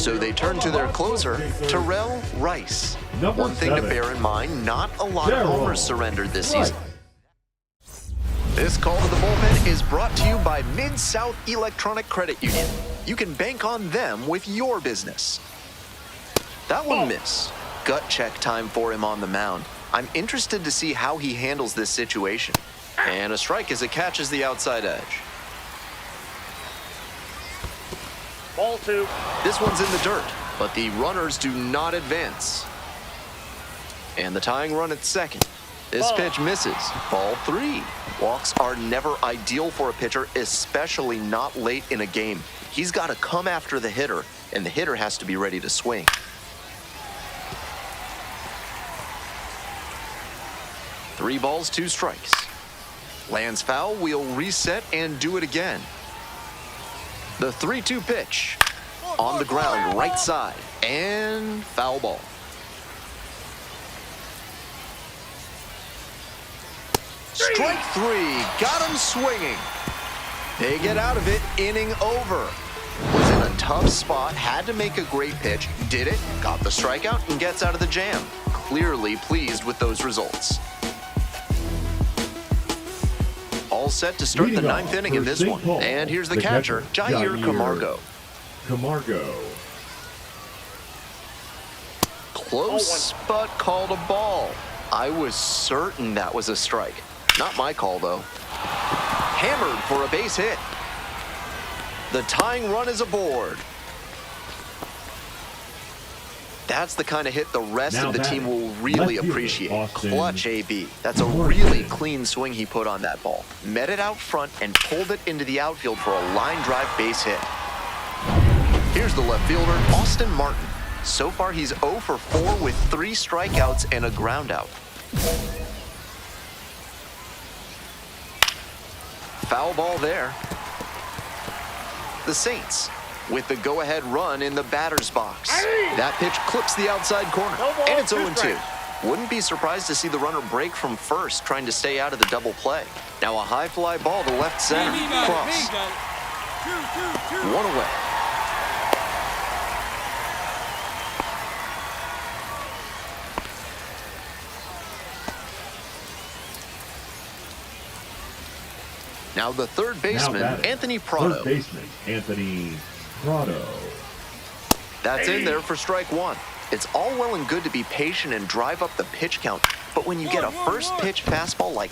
So they turn to their closer, Terrell. One thing to bear in mind, not a lot of homers surrendered this season. This call to the bullpen is brought to you by Mid-South Electronic Credit Union. You can bank on them with your business. That one missed. Gut check time for him on the mound. I'm interested to see how he handles this situation. And a strike as it catches the outside edge. Ball 2. This one's in the dirt, but the runners do not advance. And the tying run at second. This pitch misses. Ball 3. Walks are never ideal for a pitcher, especially not late in a game. He's got to come after the hitter, and the hitter has to be ready to swing. Three balls, 2 strikes. Lands foul, we'll reset and do it again. The 3-2 pitch. On the ground, right side, and foul ball. Strike 3, got him swinging. They get out of it, inning over. Was in a tough spot, had to make a great pitch, did it, got the strikeout, and gets out of the jam. Clearly pleased with those results. All set to start the 9th inning in this one. And here's the catcher, Jair Camargo. Close, but called a ball. I was certain that was a strike. Not my call, though. Hammered for a base hit. The tying run is aboard. That's the kind of hit the rest of the team will really appreciate. Clutch AB. That's a really clean swing he put on that ball. Met it out front and pulled it into the outfield for a line drive base hit. Here's the left fielder, Austin Martin. So far, he's 0 for 4 with 3 strikeouts and a ground out. Foul ball there. The Saints with the go-ahead run in the batter's box. That pitch clips the outside corner, and it's 0-2. Wouldn't be surprised to see the runner break from first, trying to stay out of the double play. Now a high fly ball to left center. Cross. 1 away. Now the third baseman, Anthony Prado. That's in there for strike 1. It's all well and good to be patient and drive up the pitch count, but when you get a first pitch fastball like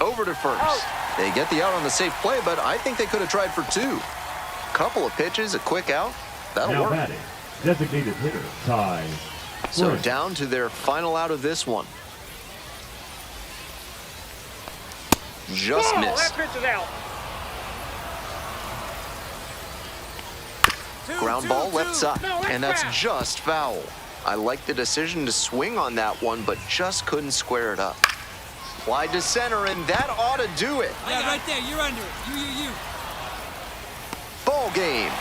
over to first, they get the out on the safe play, but I think they could have tried for 2. Couple of pitches, a quick out, that'll work. Batting, designated hitter, Ty. So down to their final out of this one. Just missed. That pitch is out. Ground ball left side, and that's just foul. I like the decision to swing on that one, but just couldn't square it up. Wide to center, and that ought to do it. Yeah, right there. You're under it. You. Ball game.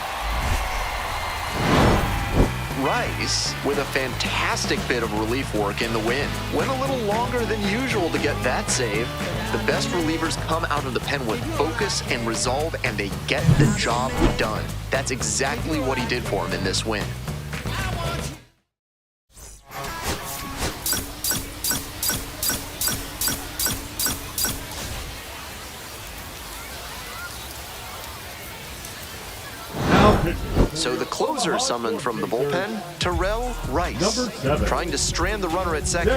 Rice with a fantastic bit of relief work in the win. Went a little longer than usual to get that save. The best relievers come out of the pen with focus and resolve, and they get the job done. That's exactly what he did for him in this win. So the closer summoned from the bullpen, Terrell, trying to strand the runner at second.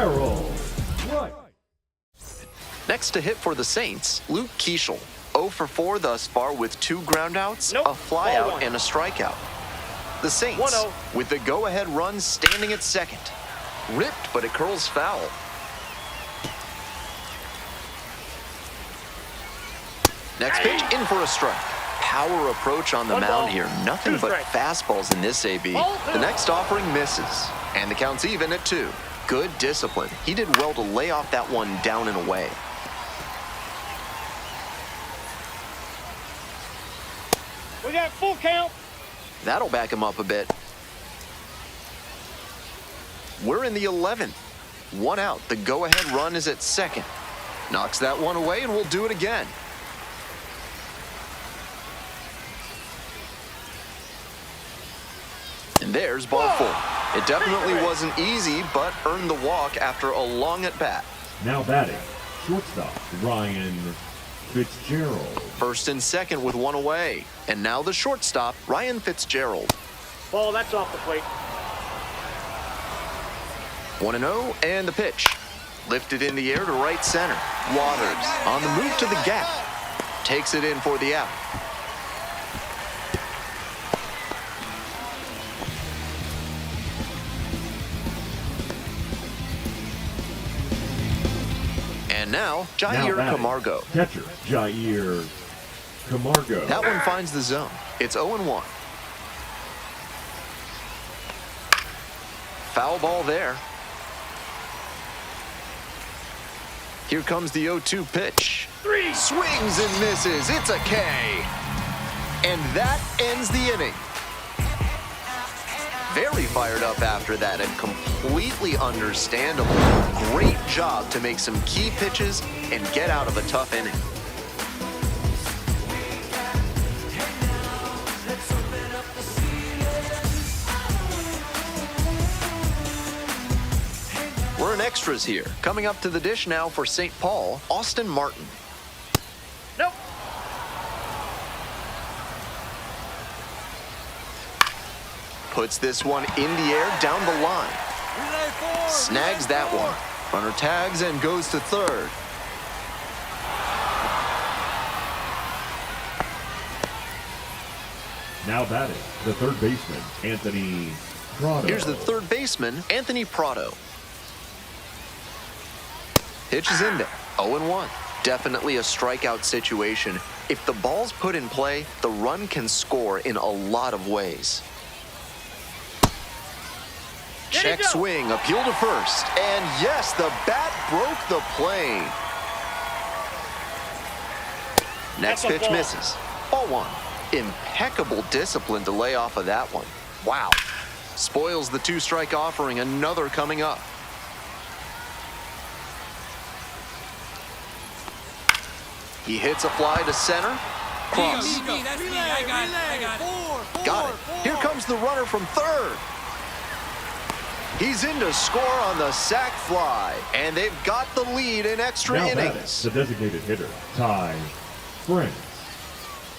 Next to hit for the Saints, Luke Keeschel, 0 for 4 thus far with 2 groundouts, a flyout, and a strikeout. The Saints with the go-ahead run standing at second. Ripped, but it curls foul. Next pitch, in for a strike. Power approach on the mound here. Nothing but fastballs in this AB. The next offering misses, and the count's even at 2. Good discipline. He did well to lay off that one down and away. We got full count. That'll back him up a bit. We're in the 11th. 1 out. The go-ahead run is at second. Knocks that one away, and we'll do it again. There's ball 4. It definitely wasn't easy, but earned the walk after a long at-bat. Now batting, shortstop Ryan Fitzgerald. First and second with one away. And now the shortstop, Ryan Fitzgerald. Ball, that's off the plate. 1-0, and the pitch. Lifted in the air to right center. Waters on the move to the gap. Takes it in for the out. And now, Jair Camargo. Catcher, Jair Camargo. That one finds the zone. It's 0-1. Foul ball there. Here comes the 0-2 pitch. Swings and misses. It's a K. And that ends the inning. Very fired up after that and completely understandable. Great job to make some key pitches and get out of a tough inning. We're in extras here. Coming up to the dish now for St. Paul, Austin Martin. Nope. Puts this one in the air down the line. Snags that one. Runner tags and goes to third. Now batting, the third baseman, Anthony Prado. Here's the third baseman, Anthony Prado. Pitch is in there. 0-1. Definitely a strikeout situation. If the ball's put in play, the run can score in a lot of ways. Check swing, appeal to first. And yes, the bat broke the plane. Next pitch misses. Ball 1. Impeccable discipline to lay off of that one. Wow. Spoils the 2-strike offering. Another coming up. He hits a fly to center. Cross. Got it. Here comes the runner from third. He's in to score on the sac fly. And they've got the lead in extra innings. The designated hitter, Ty France.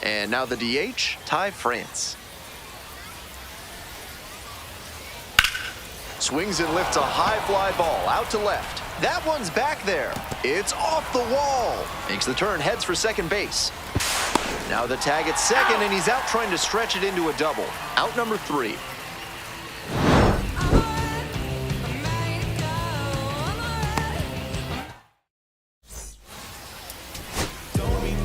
And now the DH, Ty France. Swings and lifts a high fly ball out to left. That one's back there. It's off the wall. Makes the turn, heads for second base. Now the tag at second, and he's out trying to stretch it into a double. Out number 3.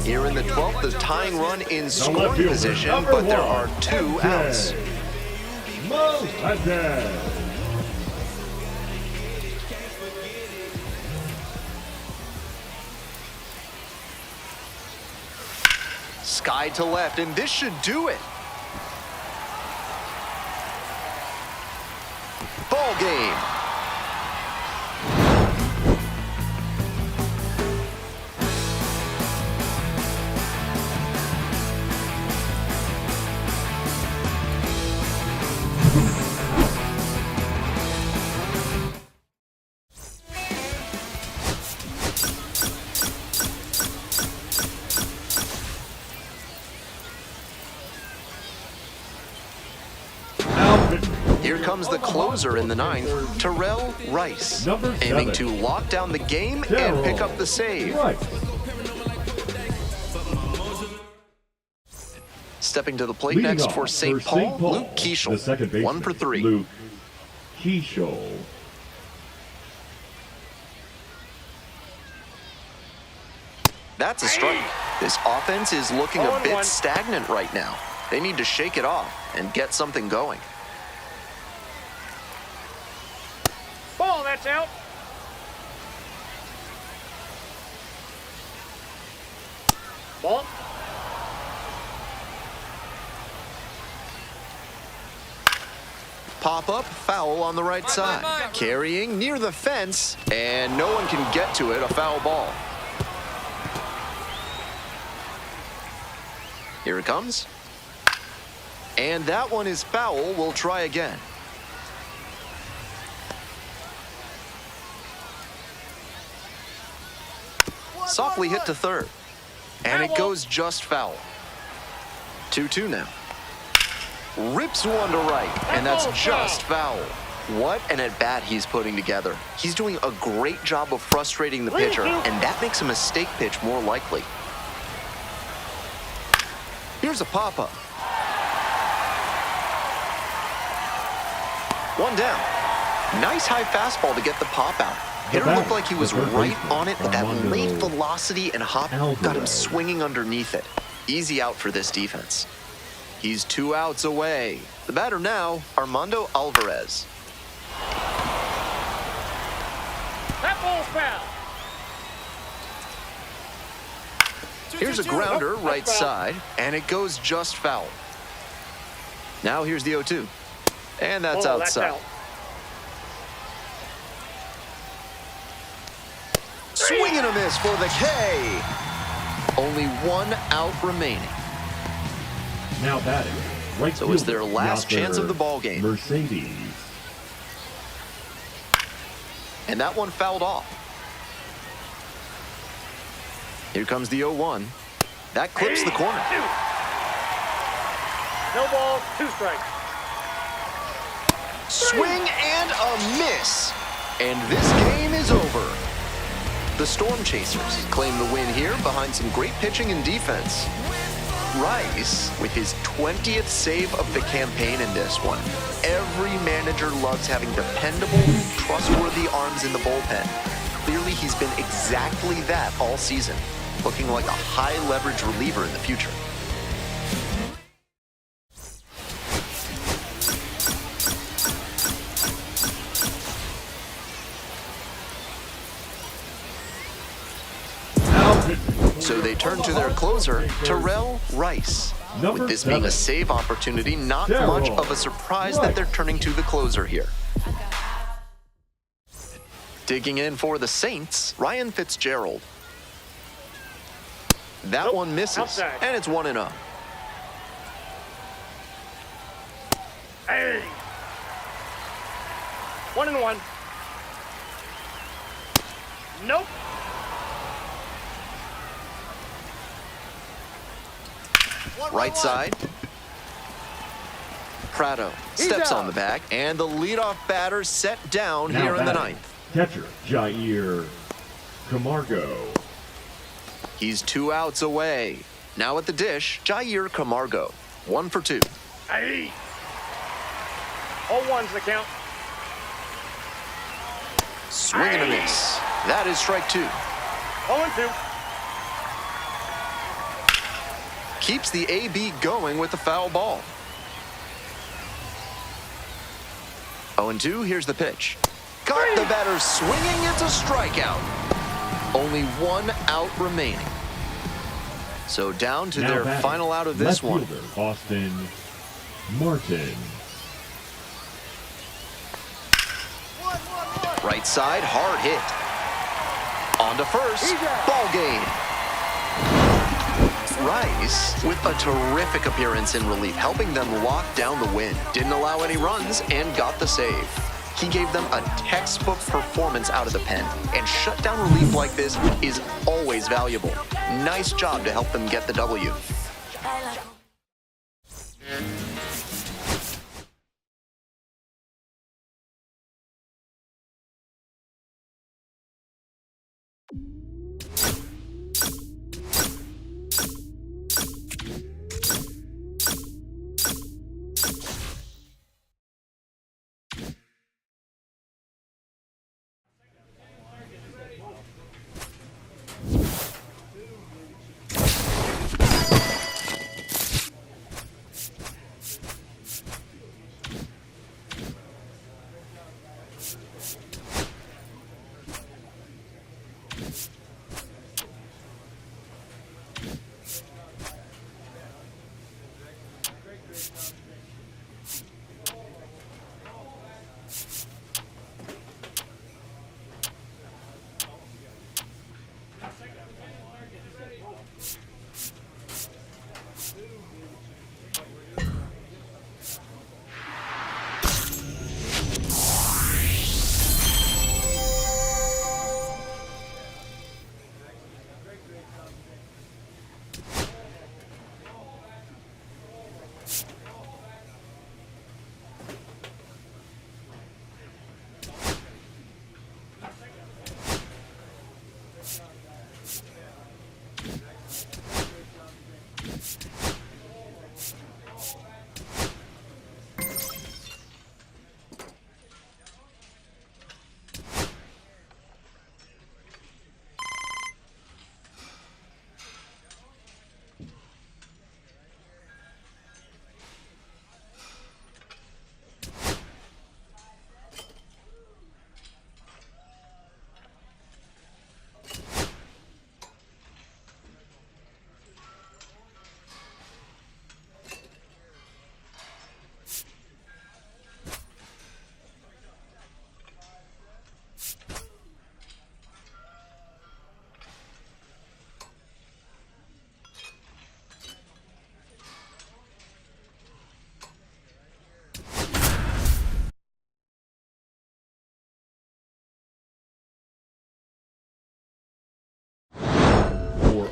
Here in the 12th, the tying run in scoring position, but there are 2 outs. Sky to left, and this should do it. Ball game. Here comes the closer in the 9th, Terrell Rice, aiming to lock down the game and pick up the save. Stepping to the plate next for St. Paul, Luke Keishel, 1 for 3. Luke Keishel. That's a strike. This offense is looking a bit stagnant right now. They need to shake it off and get something going. Ball, that's out. Ball. Pop up, foul on the right side. Carrying near the fence, and no one can get to it, a foul ball. Here it comes. And that one is foul. We'll try again. Softly hit to third. And it goes just foul. 2-2 now. Rips one to right, and that's just foul. What an at-bat he's putting together. He's doing a great job of frustrating the pitcher, and that makes a mistake pitch more likely. Here's a pop-up. One down. Nice high fastball to get the pop out. Hitter looked like he was right on it, but that late velocity and hop got him swinging underneath it. Easy out for this defense. He's 2 outs away. The batter now, Armando Alvarez. That ball's foul. Here's a grounder right side, and it goes just foul. Now here's the 0-2. And that's outside. Out. Swing and a miss for the K. Only 1 out remaining. Now batting, right so it's their last chance of the ball game. Mercedes. And that one fouled off. Here comes the 0-1. That clips the corner. No ball, 2 strikes. Swing and a miss. And this game is over. The Storm Chasers claim the win here behind some great pitching and defense. Rice with his 20th save of the campaign in this one. Every manager loves having dependable, trustworthy arms in the bullpen. Clearly, he's been exactly that all season, looking like a high-leverage reliever in the future. So they turn to their closer, Terrell Rice. With this being a save opportunity, not much of a surprise that they're turning to the closer here. Digging in for the Saints, Ryan Fitzgerald. That one misses, and it's 1-0. Hey. 1-1. Nope. Right side. Prado steps on the bag, and the leadoff batter set down now here in the batting, 9th. Catcher Jair Camargo. He's 2 outs away. Now at the dish, Jair Camargo. 1 for 2. Hey. 0-1's the count. Swing and a miss. That is strike 2. 0-2. Keeps the AB going with the foul ball. 0-2, here's the pitch. Got the batter swinging, it's a strikeout. Only 1 out remaining. So down to now their batting, final out of this one. Fielder, Austin Martin. Right side, hard hit. On to first, ball game. Rice with a terrific appearance in relief, helping them lock down the win. Didn't allow any runs and got the save. He gave them a textbook performance out of the pen, and shutdown relief like this is always valuable. Nice job to help them get the W.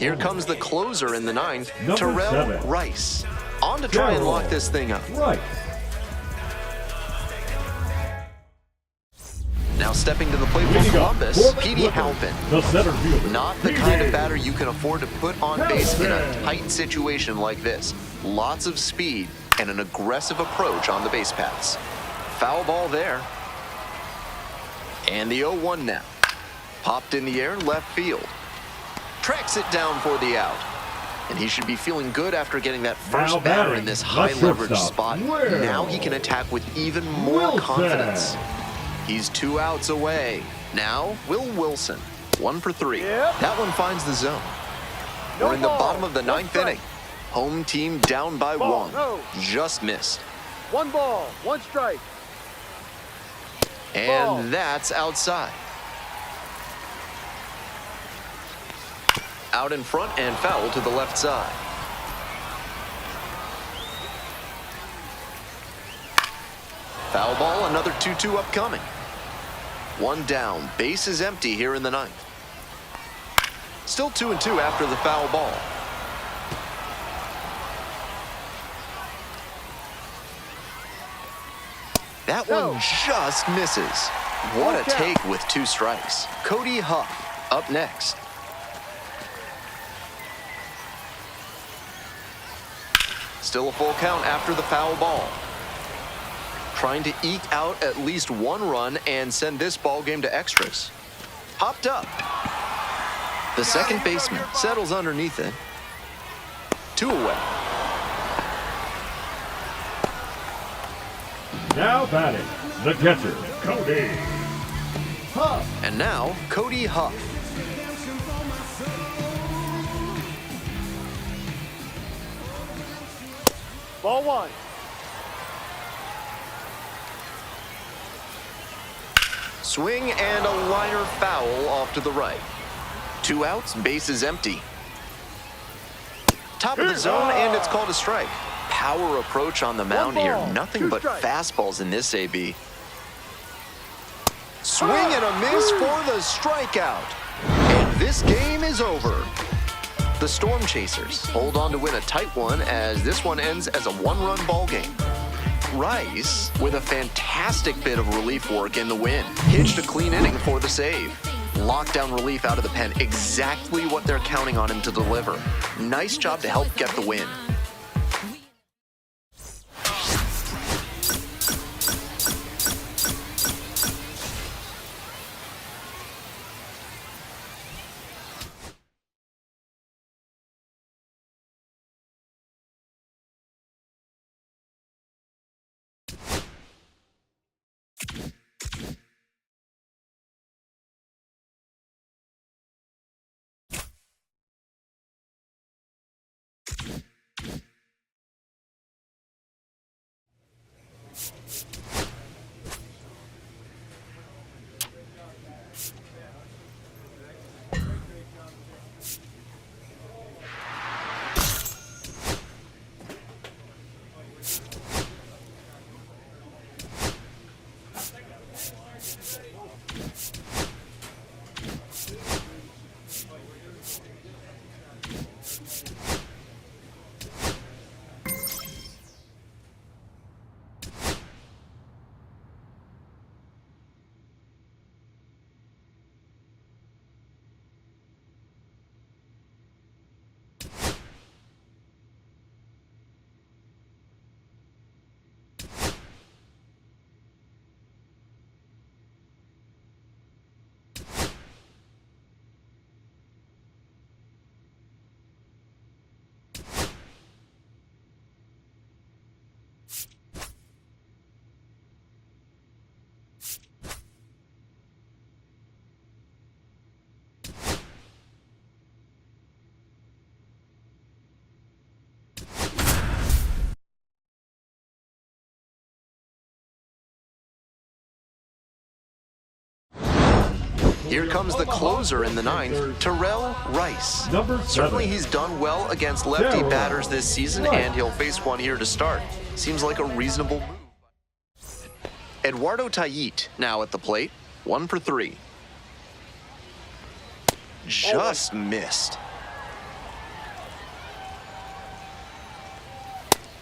Here comes the closer in the ninth, Number Terrell 7. Rice. On to try and lock this thing up. Right. Now stepping to the plate for Leading up Columbus, for the Petey Clippers, Halpin. the center fielder. Not the kind of batter you can afford to put on base in a tight situation like this. Lots of speed and an aggressive approach on the base paths. Foul ball there. And the 0-1 now. Popped in the air, left field. Tracks it down for the out. And he should be feeling good after getting that first batter in this high leverage spot. Now he can attack with even more confidence. He's 2 outs away. Now, Will Wilson, 1 for 3. That one finds the zone. We're in the bottom of the 9th inning. Home team down by 1. Just missed. 1 ball, 1 strike. And that's outside. Out in front and foul to the left side. Foul ball, another 2-2 upcoming. 1 down, base is empty here in the 9th. Still 2-2 after the foul ball. That one just misses. What a take with 2 strikes. Cody Huff up next. Still a full count after the foul ball. Trying to eke out at least 1 run and send this ball game to extras. Popped up. The second baseman settles underneath it. 2 away. Now batting, the catcher, Cody Huff. And now, Cody Huff. Ball 1. Swing and a liner foul off to the right. 2 outs, base is empty. Top of the zone, and it's called a strike. Power approach on the mound here. Nothing but fastballs in this AB. Swing and a miss for the strikeout. And this game is over. The Storm Chasers hold on to win a tight one as this one ends as a 1-run ball game. Rice with a fantastic bit of relief work in the win. Pitched a clean inning for the save. Lockdown relief out of the pen, exactly what they're counting on him to deliver. Nice job to help get the win. Here comes the closer in the 9th, Terrell Rice. Certainly he's done well against lefty batters this season, and he'll face one here to start. Seems like a reasonable move. Eduardo Tayit now at the plate, 1 for 3. Just missed.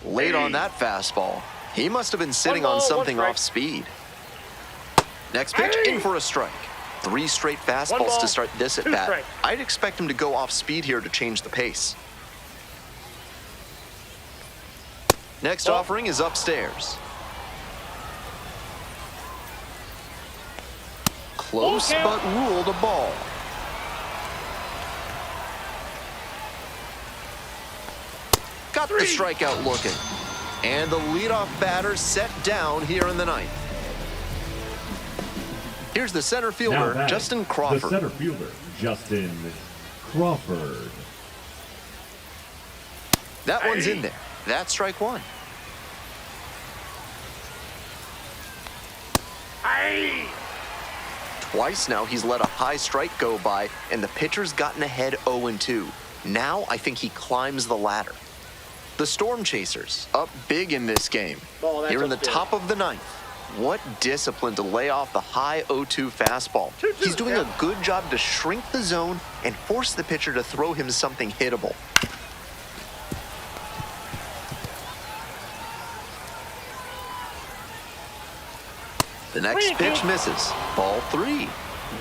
Late on that fastball. He must have been sitting One on ball, something one strike. off speed. Next pitch, in for a strike. 3 straight fastballs One ball, to start this at 2 bat. strikes. I'd expect him to go off speed here to change the pace. Next Ball. offering is upstairs. Close Ball count. but ruled a ball. Got the strikeout looking. And the leadoff batter set down here in the ninth. Here's the center Now fielder, batting, Justin the Crawford. center fielder, Justin Crawford. That one's in there. That's strike 1. Twice now he's let a high strike go by, and the pitcher's gotten ahead 0-2. Now I think he climbs the ladder. The Storm Chasers up big in this game. Ball, that's Here in the upstairs. top of the ninth. What discipline to lay off the high 0-2 fastball. 2-2, He's doing yeah. a good job to shrink the zone and force the pitcher to throw him something hittable. The next 3-2. pitch misses. Ball 3.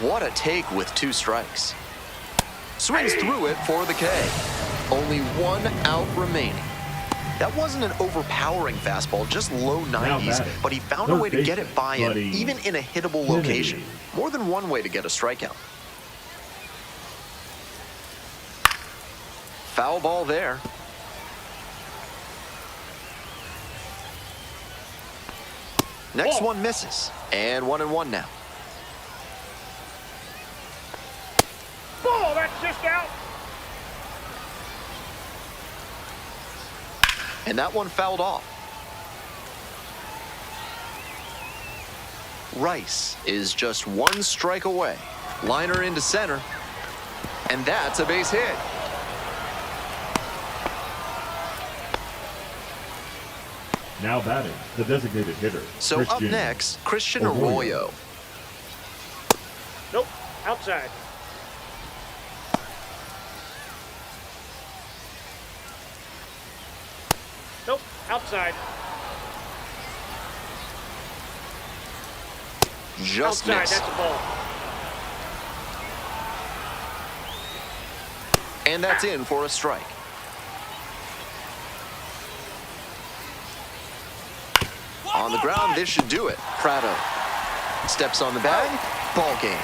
What a take with 2 strikes. Swings through it for the K. Only 1 out remaining. That wasn't an overpowering fastball, just low 90s, batting, but he found a third way to get it baseman, by him, Buddy even in a hittable Kennedy. location. More than one way to get a strikeout. Foul ball there. Next Ball. one misses, and 1-1 now. Ball, that's just out. And that one fouled off. Rice is just 1 strike away. Liner into center. And that's a base hit. Now batting, the designated hitter. So Christian up next, Christian Arroyo. Arroyo. Nope, outside. Nope, outside. Just Outside, missed. that's a ball. And that's in for a strike. On the ground, this should do it. Prado steps on the bag. Ball game.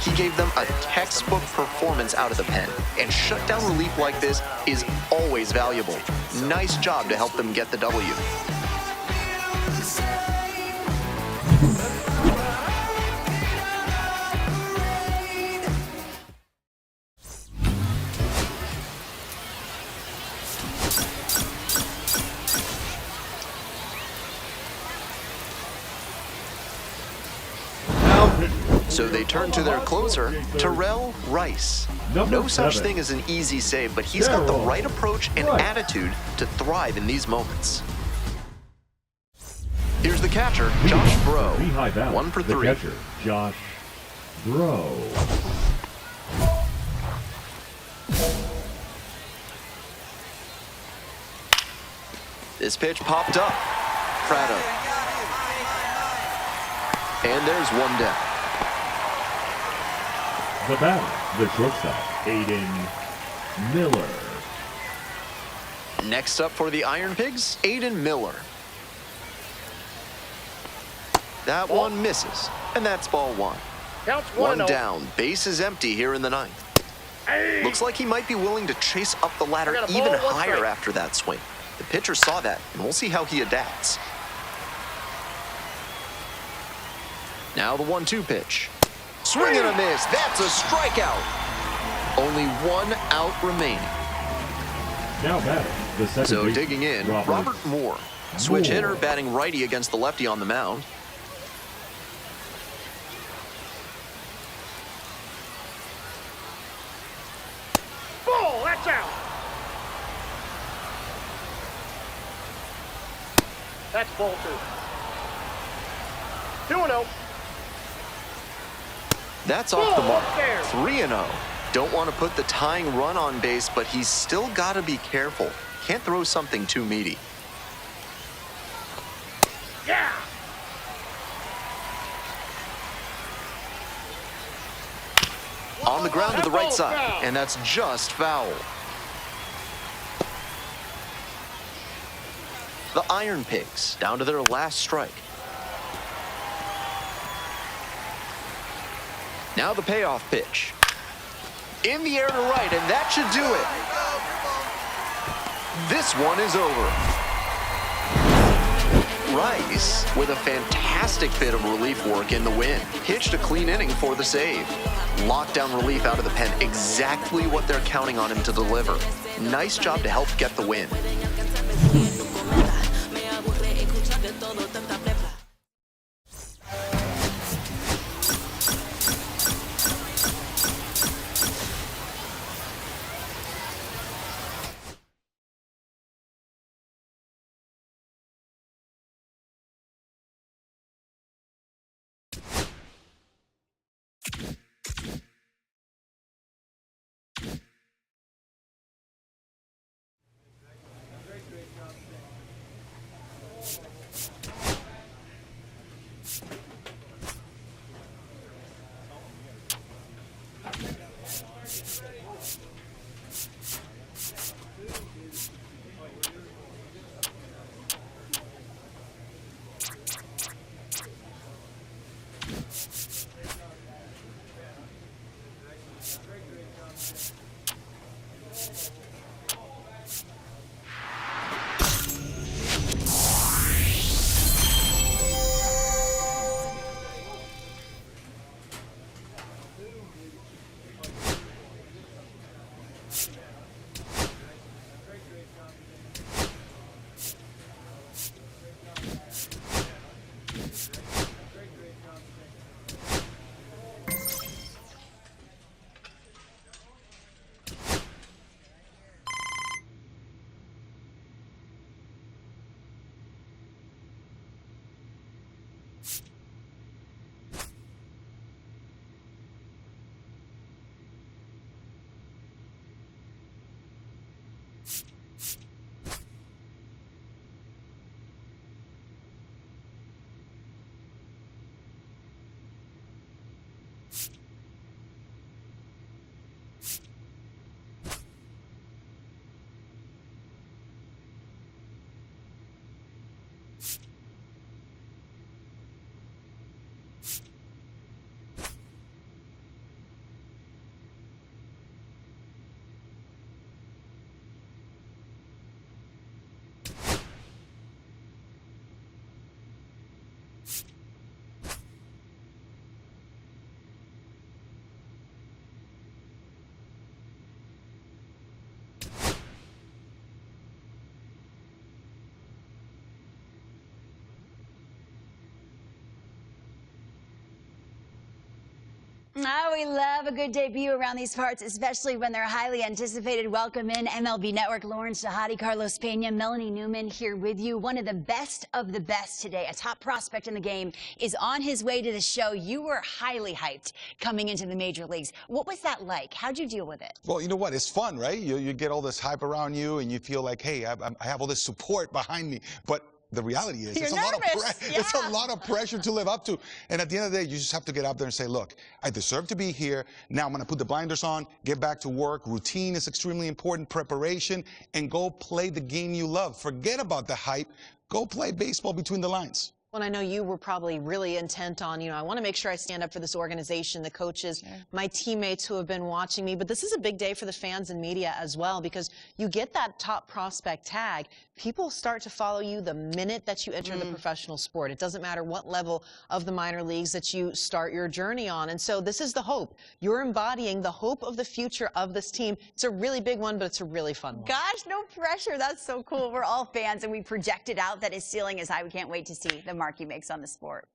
He gave them a textbook performance out of the pen, and shutdown relief like this is always valuable. Nice job to help them get the W. So they turn to their closer, Terrell Rice. No such 7. thing as an easy save, but he's got the Terrell right approach and Rice. attitude to thrive in these moments. Here's the catcher, Josh Bro. Lehigh Valley, 1 for the 3. catcher, Josh Bro. This pitch popped up. Prado. And there's 1 down. The batter, the shortstop, Aiden Miller. Next up for the Iron Pigs, Aiden Miller. That Ball. one misses, and that's ball 1. Counts 1 1-0. down, base is empty here in the ninth. Hey. Looks like he might be willing to chase up the ladder I got a ball, even 1 higher strike. after that swing. The pitcher saw that, and we'll see how he adapts. Now the 1-2 pitch. Swing and a miss. That's a strikeout. Only 1 out remaining. Now batting, the second So baseman, digging in, Robert Moore. Switch hitter batting righty against the lefty on the mound. Ball, that's out. That's ball 2. 2-0. That's off the Ball mark. up there. 3-0. Don't want to put the tying run on base, but he's still got to be careful. Can't throw something too meaty. Yeah! On the ground to the right side, and that's just foul. The Iron Pigs down to their last strike. Now the payoff pitch. In the air to right, and that should do it. This one is over. Rice with a fantastic bit of relief work in the win. Pitched a clean inning for the save. Lockdown relief out of the pen, exactly what they're counting on him to deliver. Nice job to help get the win. Oh, we love a good debut around these parts, especially when they're highly anticipated. Welcome in MLB Network, Lauren Shahadi, Carlos Pena, Melanie Newman here with you. One of the best today, a top prospect in the game, is on his way to the show. You were highly hyped coming into the major leagues. What was that like? How'd you deal with it? Well, you know what? It's fun, right? You get all this hype around you, and you feel like, hey, I have all this support behind me. But the reality is, it's a lot of pressure to live up to. And at the end of the day, you just have to get out there and say, look, I deserve to be here. Now I'm going to put the blinders on, get back to work. Routine is extremely important, preparation, and go play the game you love. Forget about the hype. Go play baseball between the lines. Well, I know you were probably really intent on, I want to make sure I stand up for this organization, the coaches, my teammates who have been watching me. But this is a big day for the fans and media as well, because you get that top prospect tag. People start to follow you the minute that you enter the professional sport. It doesn't matter what level of the minor leagues that you start your journey on. And so this is the hope. You're embodying the hope of the future of this team. It's a really big one, but it's a really fun one. Gosh, no pressure. That's so cool. We're all fans, and we projected out that his ceiling is high. We can't wait to see the mark he makes on the sport.